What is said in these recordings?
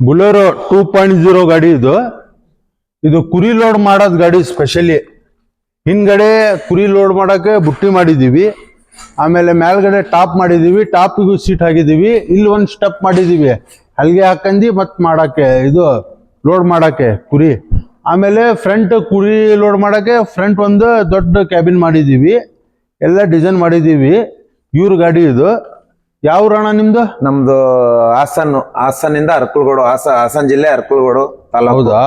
ಬುಲೆರೋ 2.0 ಗಾಡಿ ಇದು ಕುರಿ ಲೋಡ್ ಮಾಡೋದ್ ಗಾಡಿ ಸ್ಪೆಷಲಿ. ಹಿಂದ್ಗಡೆ ಕುರಿ ಲೋಡ್ ಮಾಡಕ್ಕೆ ಬುಟ್ಟಿ ಮಾಡಿದೀವಿ, ಆಮೇಲೆ ಮೇಲ್ಗಡೆ ಟಾಪ್ ಮಾಡಿದೀವಿ, ಟಾಪಿಗೂ ಸೀಟ್ ಹಾಕಿದೀವಿ, ಇಲ್ಲಿ ಒಂದು ಸ್ಟೆಪ್ ಮಾಡಿದೀವಿ ಹಲ್ಗೆ ಹಾಕಂದಿ ಮತ್ ಮಾಡಕ್ಕೆ ಇದು ಲೋಡ್ ಮಾಡಕ್ಕೆ ಕುರಿ. ಆಮೇಲೆ ಫ್ರಂಟ್ ಕುರಿ ಲೋಡ್ ಮಾಡಕ್ಕೆ ಫ್ರಂಟ್ ಒಂದು ದೊಡ್ಡ ಕ್ಯಾಬಿನ್ ಮಾಡಿದೀವಿ, ಎಲ್ಲ ಡಿಸೈನ್ ಮಾಡಿದೀವಿ. ಇವ್ರ ಗಾಡಿ ಇದು. ಯಾವ ಅಣ್ಣ ನಿಮ್ದು? ನಮ್ದು ಹಾಸನಿಂದ ಅರ್ಕಲ್ಗೋಡು, ಹಾಸನ ಜಿಲ್ಲೆ ಅರ್ಕಲ್ಗೋಡು ತಾಲೂಕು. ಹೌದಾ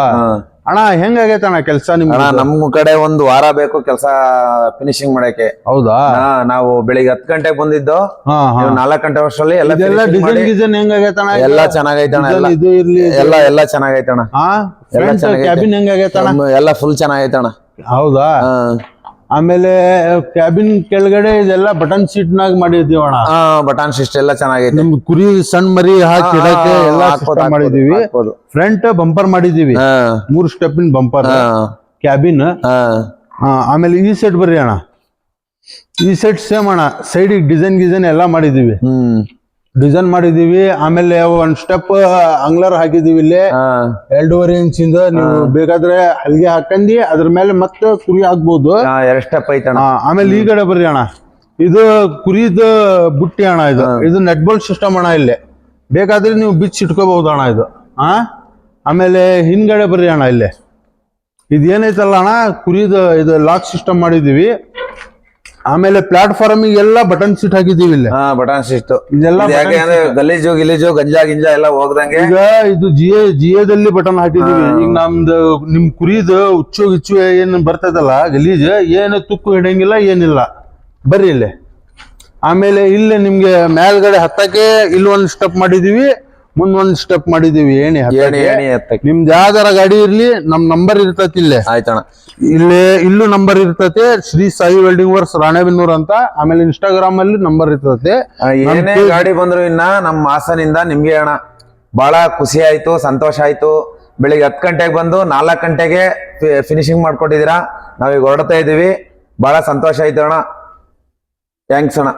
ಅಣ್ಣ? ಹೆಂಗಾಗೈತೆ ಅಣ್ಣ ಕೆಲಸ ನಿಮ್ಗೆ? ನಮ್ಮ ಕಡೆ ಒಂದು ವಾರ ಬೇಕು ಕೆಲಸ ಫಿನಿಶಿಂಗ್ ಮಾಡಕ್ಕೆ. ಹೌದಾ? ನಾವು ಬೆಳಿಗ್ಗೆ 10 ಗಂಟೆಗೆ ಬಂದಿದ್ದು, 4 ಗಂಟೆ ವರ್ಷದಲ್ಲಿ ಎಲ್ಲ ಡಿಸೈನ್ ಹೆಂಗಾಗೈತೆ ಅಣ್ಣ? ಎಲ್ಲ ಚೆನ್ನಾಗೈತೆ ಅಣ್ಣ. ಇದು ಇರ್ಲಿ, ಎಲ್ಲ ಚೆನ್ನಾಗೈತೆ ಅಣ್ಣ. ಕ್ಯಾಬಿನ್ ಹೆಂಗಾಗೈತೆ ಅಣ್ಣ? ಎಲ್ಲ ಫುಲ್ ಚೆನ್ನಾಗೈತೆ ಅಣ್ಣ. ಹೌದಾ? ಆಮೇಲೆ ಕ್ಯಾಬಿನ್ ಕೆಳಗಡೆ ಇದೆಲ್ಲ ಬಟನ್ ಸೀಟ್ ನಾಗ ಮಾಡಿದೀವಿ ಅಣ್ಣ. ಬಟನ್ ಸಿಸ್ಟಮ್ ಎಲ್ಲ ಚೆನ್ನಾಗೈತೆ. ನಿಮ್ ಕುರಿ ಸಣ್ಣ ಮರಿ ಹಾಕಿ ಇಡಕ್ಕೆ ಎಲ್ಲ ಸಿಸ್ಟಮ್ ಮಾಡಿದೀವಿ. ಫ್ರಂಟ್ ಬಂಪರ್ ಮಾಡಿದೀವಿ, 3 ಸ್ಟೆಪ್ಪಿನ ಬಂಪರ್ ಕ್ಯಾಬಿನ್. ಆಮೇಲೆ ಈ ಸೆಟ್ ಬರ್ರಿ ಅಣ್ಣ, ಈ ಸೆಟ್ ಸೇಮ್ ಅಣ್ಣ, ಸೈಡ್ ಡಿಸೈನ್ ಎಲ್ಲ ಮಾಡಿದೀವಿ, ಡಿಸೈನ್ ಮಾಡಿದೀವಿ. ಆಮೇಲೆ ಒಂದ್ ಸ್ಟೆಪ್ ಅಂಗ್ಲರ್ ಹಾಕಿದೀವಿ ಇಲ್ಲಿ 2.5 ಇಂಚಿಂದ. ನೀವು ಬೇಕಾದ್ರೆ ಹಲ್ಗೆ ಹಾಕಂದಿ ಅದ್ರ ಮೇಲೆ ಮತ್ತೆ ಕುರಿ ಹಾಕ್ಬಹುದು. 2 ಸ್ಟೆಪ್ ಐತಣ್ಣ. ಆಮೇಲೆ ಈ ಕಡೆ ಬರ್ರಿ ಅಣ್ಣ, ಇದು ಕುರಿದ ಬುಟ್ಟಿ ಅಣ್ಣ. ಇದು ನೆಟ್ ಬೋಲ್ಟ್ ಸಿಸ್ಟಮ್ ಅಣ್ಣ. ಇಲ್ಲಿ ಬೇಕಾದ್ರೆ ನೀವು ಬಿಚ್ಚಿ ಇಟ್ಕೋಬಹುದು ಅಣ್ಣ ಇದು. ಆಮೇಲೆ ಹಿಂದ್ಗಡೆ ಬರ್ರಿ ಅಣ್ಣ, ಇಲ್ಲಿ ಇದು ಏನೈತಲ್ಲ ಅಣ್ಣ, ಕುರಿದ ಇದು ಲಾಕ್ ಸಿಸ್ಟಮ್ ಮಾಡಿದೀವಿ. ಆಮೇಲೆ ಪ್ಲಾಟ್ಫಾರ್ಮ್ ಎಲ್ಲ ಬಟನ್ ಸೀಟ್ ಹಾಕಿದೀವಿ ಇಲ್ಲಿ. ಬಟನ್ ಸಿಸ್ಟಮ್ ಇದೆಲ್ಲ ಗಲೀಜು ಗಂಜಾ ಎಲ್ಲ ಹೋಗ್ದಂಗೆ. ಈಗ ಇದು ಜಿಯೋದಲ್ಲಿ ಬಟನ್ ಹಾಕಿದೀವಿ. ಈಗ ನಮ್ದು ನಿಮ್ ಕುರಿದು ಹುಚ್ಚು ಏನ್ ಬರ್ತದಲ್ಲ ಗಲೀಜ್, ಏನು ತುಕ್ಕು ಹಿಡಂಗಿಲ್ಲ, ಏನಿಲ್ಲ. ಬರ್ರಿ ಇಲ್ಲಿ. ಆಮೇಲೆ ಇಲ್ಲಿ ನಿಮ್ಗೆ ಮೇಲ್ಗಡೆ ಹತ್ತಕ್ಕೆ ಇಲ್ಲಿ ಒಂದ್ ಸ್ಟೆಪ್ ಮಾಡಿದೀವಿ, ಮುಂದೊಂದ್ ಸ್ಟೆಪ್ ಮಾಡಿದೀವಿ ಏಣಿ ಹತ್ತಕ್ಕೆ. ನಿಮ್ದು ಯಾವ್ದಾರ ಗಾಡಿ ಇರ್ಲಿ, ನಮ್ ನಂಬರ್ ಇರ್ತೈತಿ ಇಲ್ಲೇ. ಆಯ್ತಣ್ಣ. ಇಲ್ಲೂ ನಂಬರ್ ಇರ್ತೈತೆ, ಶ್ರೀ ಸಾಯಿ ವೆಲ್ಡಿಂಗ್ ವರ್ಕ್ಸ್ ರಾಣೆಬೆನ್ನೂರ್ ಅಂತ. ಆಮೇಲೆ ಇನ್ಸ್ಟಾಗ್ರಾಮ್ ಅಲ್ಲಿ ನಂಬರ್ ಇರ್ತೈತೆ. ಏನೇ ಗಾಡಿ ಬಂದ್ರು ಇನ್ನ ನಮ್ಮ ಹಾಸನಿಂದ ನಿಮ್ಗೆ ಅಣ್ಣ ಬಹಳ ಖುಷಿ ಆಯ್ತು, ಸಂತೋಷ ಆಯ್ತು. ಬೆಳಿಗ್ಗೆ 10 ಗಂಟೆಗೆ ಬಂದು 4 ಗಂಟೆಗೆ ಫಿನಿಶಿಂಗ್ ಮಾಡ್ಕೊಟ್ಟಿದ್ದೀರಾ. ನಾವೀಗ ಹೊರಡ್ತಾ ಇದೀವಿ, ಬಹಳ ಸಂತೋಷ ಆಯ್ತು ಅಣ್ಣ. ಥ್ಯಾಂಕ್ಸ್ ಅಣ್ಣ.